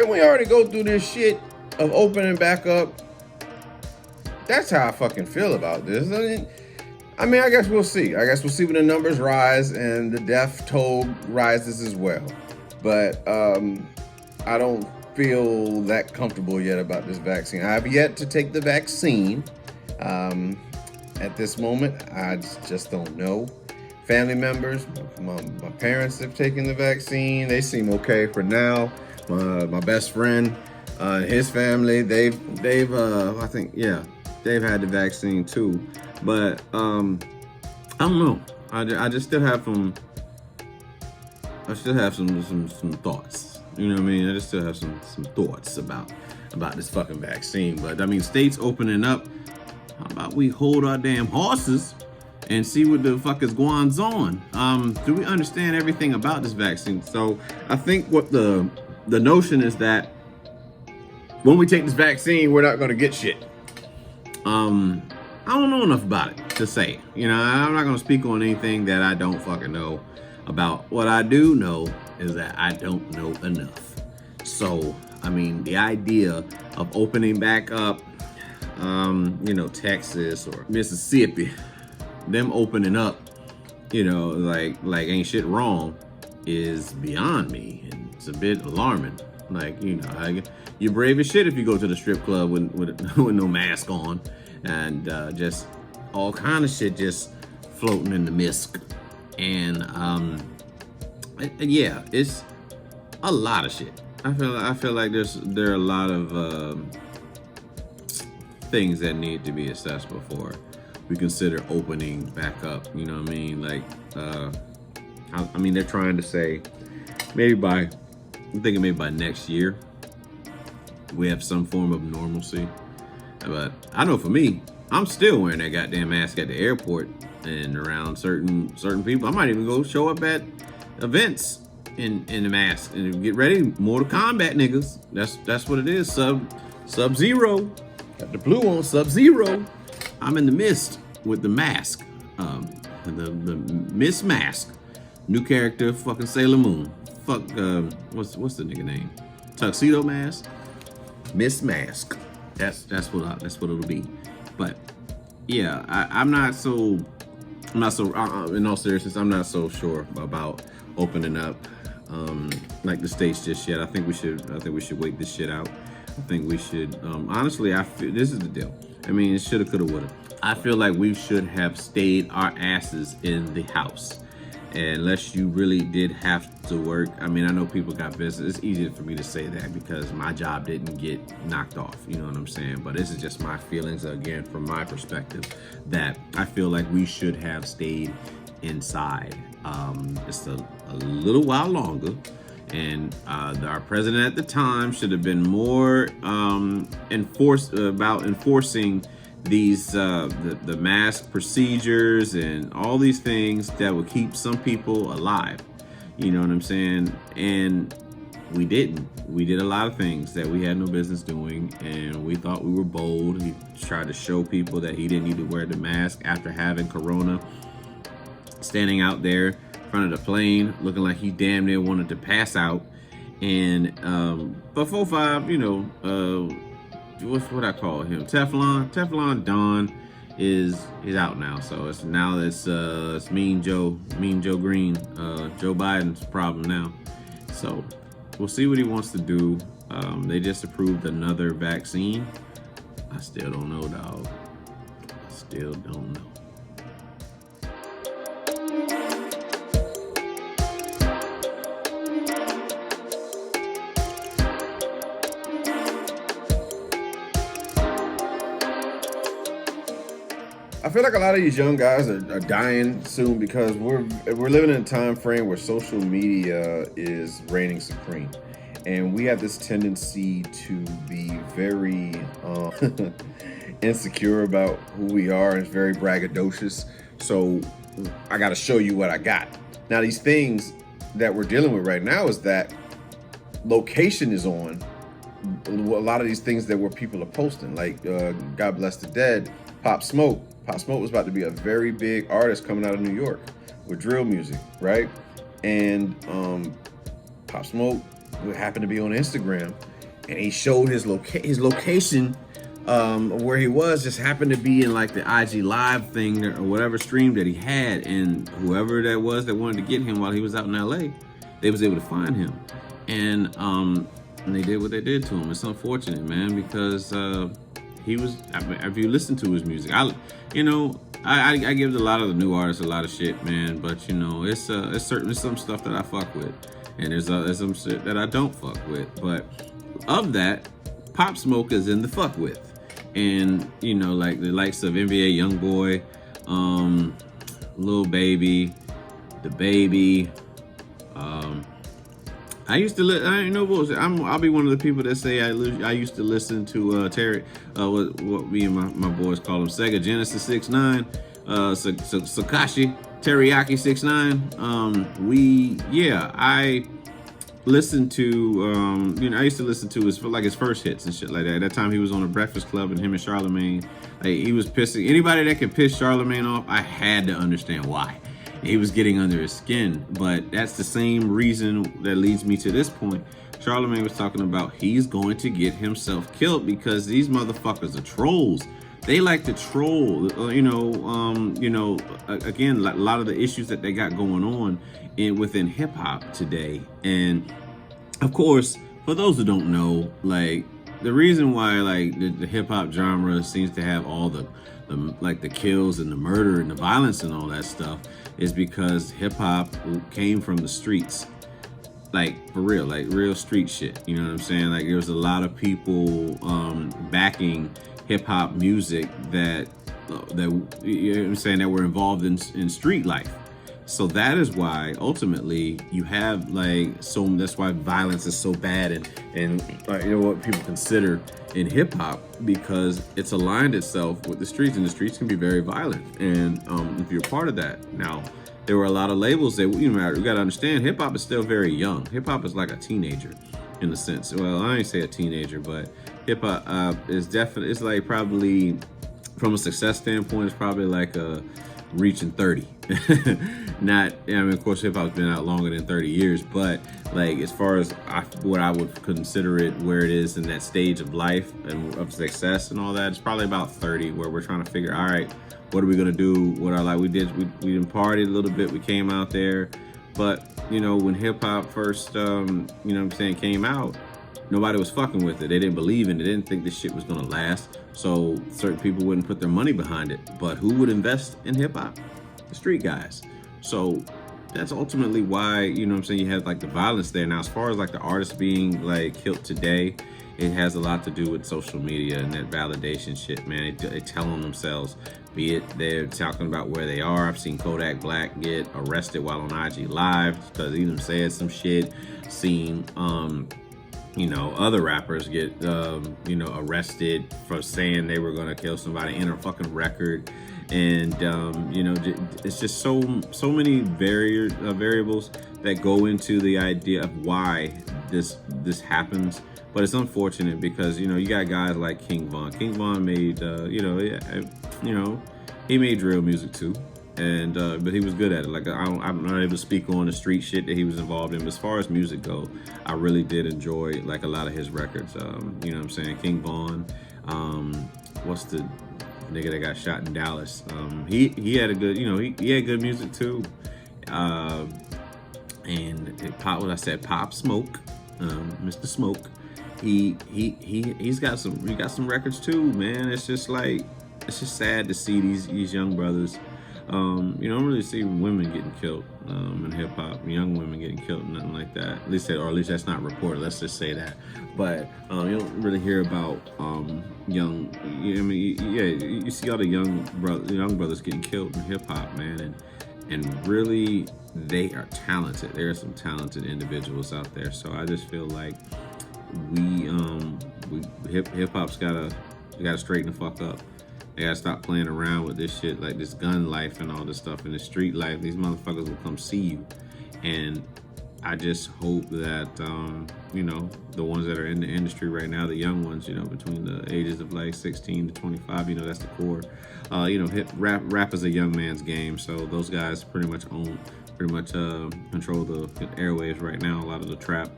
Then we already go through this shit of opening back up. That's how I fucking feel about this. I mean, I guess we'll see. I guess we'll see when the numbers rise and the death toll rises as well. But I don't feel that comfortable yet about this vaccine. I have yet to take the vaccine. At this moment, I just don't know. Family members, my parents have taken the vaccine. They seem okay for now. My best friend, his family, they've I think, yeah, they've had the vaccine too. But I don't know. I just still have some thoughts. You know what I mean? I just still have some thoughts about this fucking vaccine. But I mean, states opening up. How about we hold our damn horses and see what the fuck is going on? Do we understand everything about this vaccine? So I think what the notion is that when we take this vaccine, we're not gonna get shit. I don't know enough about it to say. You know, I'm not gonna speak on anything that I don't fucking know about. What I do know is that I don't know enough. So, I mean, the idea of opening back up, you know, Texas or Mississippi, them opening up, you know, like ain't shit wrong, is beyond me, and it's a bit alarming. Like, you know, you're brave as shit if you go to the strip club with no mask on, and just all kind of shit just floating in the mist. And yeah, it's a lot of shit. I feel like there are a lot of things that need to be assessed before we consider opening back up. You know what I mean? Like, I mean, they're trying to say I'm thinking maybe by next year we have some form of normalcy. But I know for me, I'm still wearing that goddamn mask at the airport and around certain people. I might even go show up at events in the mask and get ready. Mortal Kombat niggas. That's what it is. Sub-Zero. Got the blue on, Sub-Zero. I'm in the mist with the mask. The Miss Mask. New character, fucking Sailor Moon. Fuck, what's the nigga name? Tuxedo Mask? Miss Mask. That's what it'll be. But yeah, I'm not so in all seriousness, I'm not so sure about opening up like the states just yet. I think we should wait this shit out. I think we should honestly, I feel this is the deal. I mean, it shoulda, coulda, woulda. I feel like we should have stayed our asses in the house. And unless you really did have to work. I mean, I know people got business. It's easier for me to say that because my job didn't get knocked off. You know what I'm saying? But this is just my feelings, again, from my perspective, that I feel like we should have stayed inside just a little while longer. And our president at the time should have been more enforcing these the mask procedures and all these things that would keep some people alive. You know what I'm saying? And we didn't. We did a lot of things that we had no business doing, and we thought we were bold. He tried to show people that he didn't need to wear the mask after having corona, standing out there in front of the plane looking like he damn near wanted to pass out. And but 4-5, you know, what I call him, Teflon Don is out now. So it's Mean Joe Green, Joe Biden's problem now. So we'll see what he wants to do. They just approved another vaccine. I still don't know, dog. Still don't know. I feel like a lot of these young guys are dying soon because we're living in a time frame where social media is reigning supreme, and we have this tendency to be very insecure about who we are and very braggadocious. So I got to show you what I got. Now these things that we're dealing with right now is that location is on a lot of these things that where people are posting, like God Bless the Dead, Pop Smoke. Pop Smoke was about to be a very big artist coming out of New York with drill music, right? And Pop Smoke happened to be on Instagram, and he showed his location where he was, just happened to be in like the IG live thing or whatever stream that he had, and whoever that was that wanted to get him while he was out in LA, they was able to find him, and they did what they did to him. It's unfortunate, man, because he was. If you listen to his music, I give a lot of the new artists a lot of shit, man. But it's certainly some stuff that I fuck with, and there's some shit that I don't fuck with. But of that, Pop Smoke is in the fuck with, and like the likes of NBA YoungBoy, Lil Baby, The Baby. I used to I ain't no bullshit. I'll be one of the people that say I used to listen to Terry, what me and my boys call him, Sega Genesis 6ix9ine, Sakashi Teriyaki 6ix9ine. I listened to I used to listen to his first hits and shit like that. At that time he was on the Breakfast Club, and him and Charlemagne, like, he was pissing anybody that could piss Charlemagne off. I had to understand why. He was getting under his skin, but that's the same reason that leads me to this point. Charlemagne was talking about he's going to get himself killed because these motherfuckers are trolls. They like to troll, again, a lot of the issues that they got going on within hip hop today. And of course, for those who don't know, like, the reason why like the hip hop genre seems to have all the kills and the murder and the violence and all that stuff is because hip hop came from the streets, like, for real, like real street shit. You know what I'm saying? Like, there was a lot of people backing hip hop music that you know what I'm saying, that were involved in street life. So that is why ultimately you have that's why violence is so bad and what people consider in hip hop, because it's aligned itself with the streets, and the streets can be very violent. And if you're part of that, now there were a lot of labels that you got to understand. Hip hop is still very young. Hip hop is like a teenager in a sense. Well, I ain't say a teenager, but hip hop is definitely, it's like probably from a success standpoint, it's probably like a reaching 30. Of course hip hop's been out longer than 30 years, but like, as far as what I would consider it, where it is in that stage of life and of success and all that, it's probably about 30, where we're trying to figure, all right, what are we gonna do? What are we didn't party a little bit, we came out there, but when hip hop first came out, nobody was fucking with it. They didn't believe in it. They didn't think this shit was gonna last. So certain people wouldn't put their money behind it. But who would invest in hip hop? The street guys. So that's ultimately why, you have like the violence there. Now, as far as like the artists being like killed today, it has a lot to do with social media and that validation shit, man. They telling themselves, be it they're talking about where they are. I've seen Kodak Black get arrested while on IG Live because he done said some shit. Seen other rappers get arrested for saying they were gonna kill somebody in a fucking record. And it's just so many variables that go into the idea of why this happens. But it's unfortunate because you got guys like King Von. King Von made he made drill music too, and but he was good at it. Like, I'm not able to speak on the street shit that he was involved in, but as far as music go, I really did enjoy like a lot of his records. King Von, what's the nigga that got shot in Dallas? He had a good, he had good music too. And Pop Smoke, Mr. Smoke, he's got some records too, man. It's just sad to see these young brothers. I don't really see women getting killed in hip hop, young women getting killed, nothing like that. At least that's not reported. Let's just say that. But you don't really hear about young. You see all the young brothers getting killed in hip hop, man, and really they are talented. There are some talented individuals out there. So I just feel like hip hop's gotta straighten the fuck up. They gotta stop playing around with this shit, like this gun life and all this stuff, and the street life. These motherfuckers will come see you. And I just hope that, the ones that are in the industry right now, the young ones, between the ages of like 16 to 25, that's the core. Rap is a young man's game. So those guys pretty much control the airwaves right now. A lot of the trap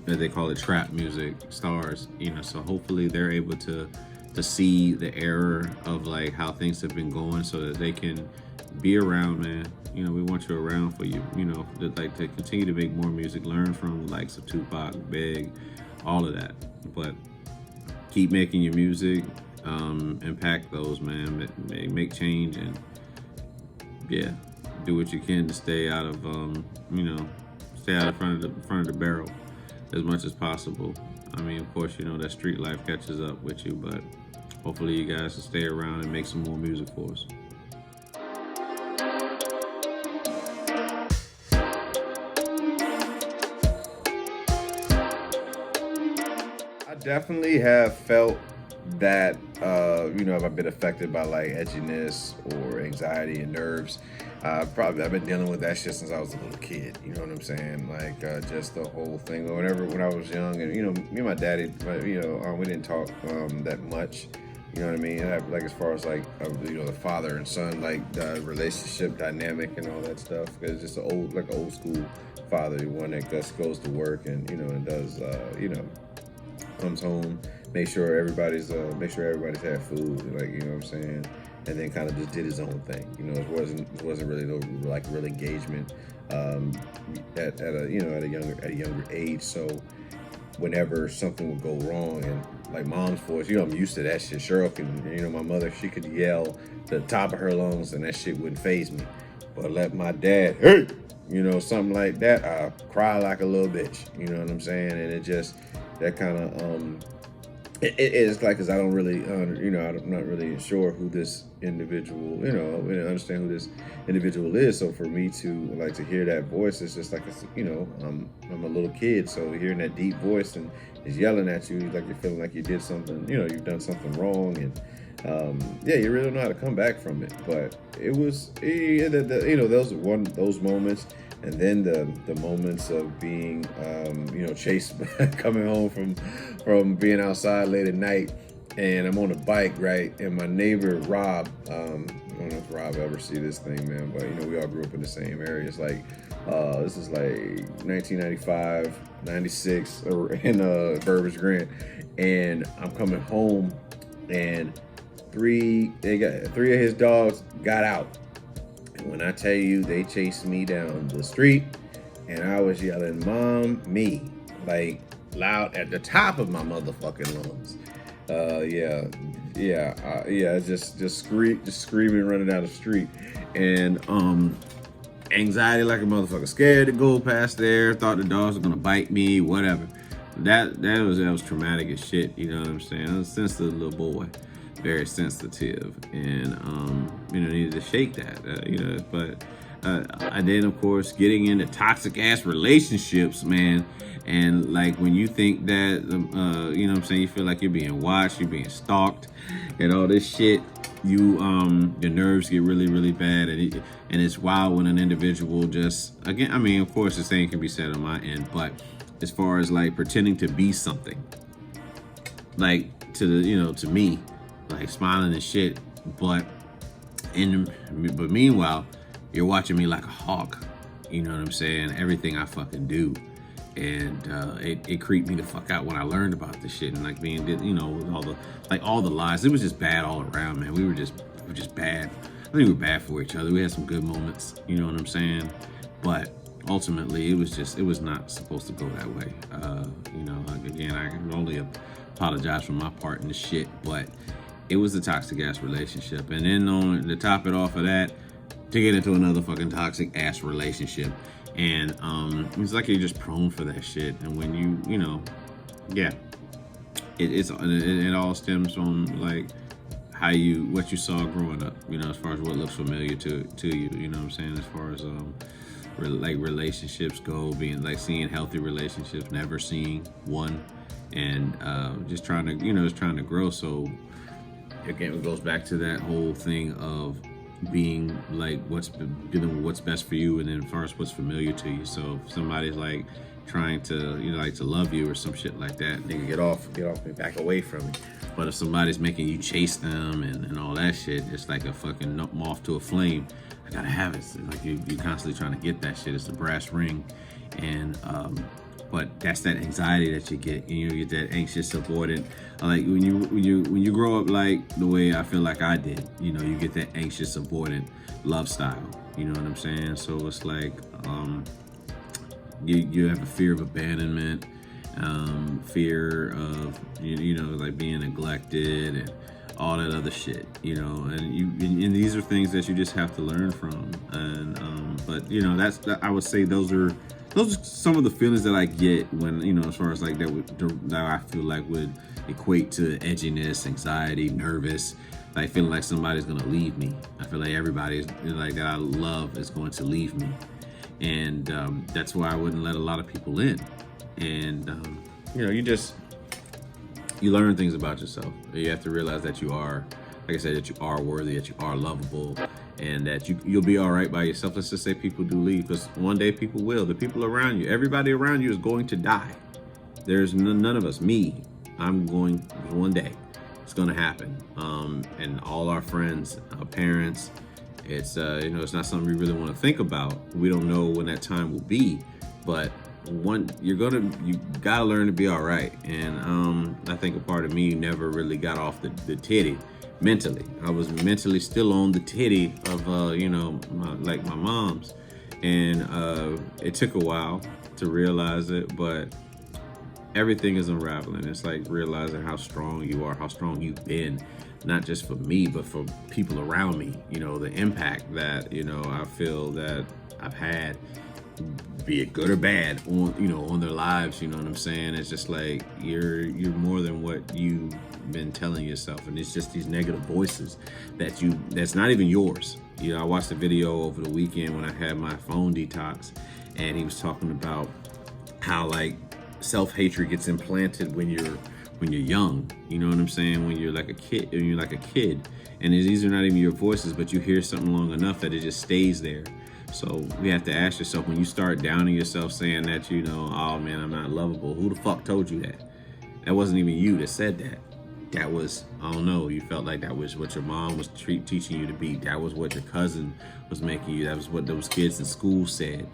they call it trap music stars, you know, so hopefully they're able to see the error of like how things have been going so that they can be around, man. You know, we want you around for you, you know, like to continue to make more music, learn from the likes of Tupac, Big, all of that. But keep making your music, impact those, man. Make change, and yeah, do what you can to stay out of, you know, stay out of front of the barrel as much as possible. I mean, of course, you know that street life catches up with you, but hopefully you guys will stay around and make some more music for us. I definitely have felt that, you know, I've been affected by like edginess or anxiety and nerves. I've been dealing with that shit since I was a little kid. You know what I'm saying? Like just the whole thing. When I was young, and you know, me and my daddy, you know, we didn't talk that much. You know what I mean? Like as far as like you know, the father and son like relationship dynamic and all that stuff. It's just an old school father, one that just goes to work and you know and does you know, comes home, make sure everybody's had food, like you know what I'm saying, and then kind of just did his own thing. You know, it wasn't really no like real engagement at a you know at a younger age. So whenever something would go wrong, and like mom's voice, you know, I'm used to that shit. Cheryl can, you know, my mother, she could yell the top of her lungs and that shit wouldn't faze me. But let my dad, hey, you know, something like that, I cry like a little bitch. You know what I'm saying? And it just that kind of it's like, because I don't really you know, I'm not really sure who this individual, you know, understand who this individual is. So for me to like to hear that voice, it's just like, you know, I'm a little kid, so hearing that deep voice and is yelling at you, like you're feeling like you did something, you know, you've done something wrong, and yeah, you really don't know how to come back from it. But it was, you know, those moments. And then the moments of being, you know, chased, coming home from being outside late at night, and I'm on a bike, right? And my neighbor Rob, I don't know if Rob ever see this thing, man, but you know, we all grew up in the same area. It's like, this is like 1995, 96 in Burbage Grant, and I'm coming home, and three of his dogs got out. And when I tell you, they chased me down the street, and I was yelling, "Mom, me," like loud at the top of my motherfucking lungs. Just screaming, running down the street, and anxiety like a motherfucker, scared to go past there, thought the dogs were gonna bite me, whatever. That was traumatic as shit. You know what I'm saying? I was a sensitive little boy. Very sensitive, and you know, needed to shake that, you know. But I did, of course, getting into toxic ass relationships, man. And like when you think that, you know what I'm saying, you feel like you're being watched, you're being stalked, and all this shit, you your nerves get really, really bad, and it's wild when an individual just, again, I mean, of course, the same can be said on my end, but as far as like pretending to be something, like to the, you know, to me, like smiling and shit, but meanwhile, you're watching me like a hawk. You know what I'm saying? Everything I fucking do, and it creeped me the fuck out when I learned about this shit, and like being, you know, with all the lies. It was just bad all around, man. We were just bad. I think we were bad for each other. We had some good moments. You know what I'm saying? But ultimately, it was not supposed to go that way. You know, again, I can only apologize for my part in the shit, but it was a toxic ass relationship. And then on to top it off of that, to get into another fucking toxic ass relationship. And it's like you're just prone for that shit. And when you know, yeah, it all stems from like what you saw growing up, you know, as far as what looks familiar to you, you know what I'm saying, as far as like relationships go, being like seeing healthy relationships, never seeing one, and just trying to grow. So again, it goes back to that whole thing of being like dealing with what's best for you, and then first what's familiar to you. So if somebody's like trying to, you know, like to love you or some shit like that, nigga, get off me, back away from me. But if somebody's making you chase them and all that shit, it's like a fucking moth to a flame. I gotta have it. It's like you constantly trying to get that shit. It's the brass ring. And but that's that anxiety that you get. You get that anxious avoidant. Like when you grow up like the way I feel like I did, you get that anxious avoidant love style. You know what I'm saying? So it's like you have a fear of abandonment, fear of like being neglected and all that other shit, and these are things that you just have to learn from. And but I would say those are some of the feelings that I get when as far as like that I feel like would equate to edginess, anxiety, nervous, like feeling like somebody's gonna leave me. I feel like everybody's like that I love is going to leave me, and that's why I wouldn't let a lot of people in. And you learn things about yourself. You have to realize that you are, like I said, that you are worthy, that you are lovable, and that you'll be all right by yourself. Let's just say people do leave, because one day people will. The people around you, everybody around you is going to die. There's none of us. Me, I'm going, one day, it's going to happen. And all our friends, our parents, it's it's not something we really want to think about. We don't know when that time will be, but you gotta learn to be all right. And I think a part of me never really got off the titty mentally. I was mentally still on the titty of my mom's, and it took a while to realize it, but everything is unraveling. It's like realizing how strong you are, how strong you've been, not just for me but for people around me. The impact that I feel that I've had, be it good or bad, on their lives. You know what I'm saying? It's just like you're more than what you've been telling yourself, and it's just these negative voices that's not even yours. I watched a video over the weekend when I had my phone detox, and he was talking about how like self-hatred gets implanted when you're young. You know what I'm saying? When you're like a kid, and these are not even your voices, but you hear something long enough that it just stays there. So we have to ask yourself, when you start downing yourself, saying that, oh man, I'm not lovable, who the fuck told you that? That wasn't even you that said that. That was, I don't know, you felt like that was what your mom was teaching you to be. That was what your cousin was making you. That was what those kids in school said.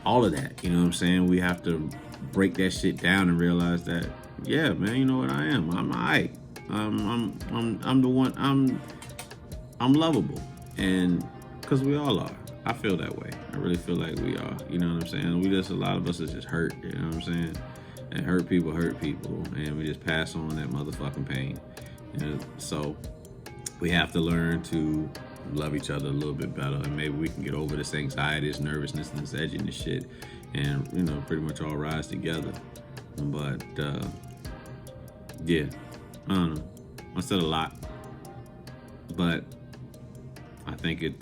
All of that, you know what I'm saying? We have to break that shit down and realize that, yeah, man, you know what I am? I'm all right. I'm the one, I'm lovable. And because we all are. I feel that way. I really feel like we are. You know what I'm saying? A lot of us is just hurt. You know what I'm saying? And hurt people, and we just pass on that motherfucking pain. So we have to learn to love each other a little bit better, and maybe we can get over this anxiety, this nervousness, and this edginess shit, and pretty much all rise together. But yeah, I don't know. I said a lot, but I think it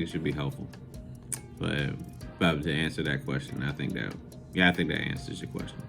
should be helpful. But to answer that question, I think that answers your question.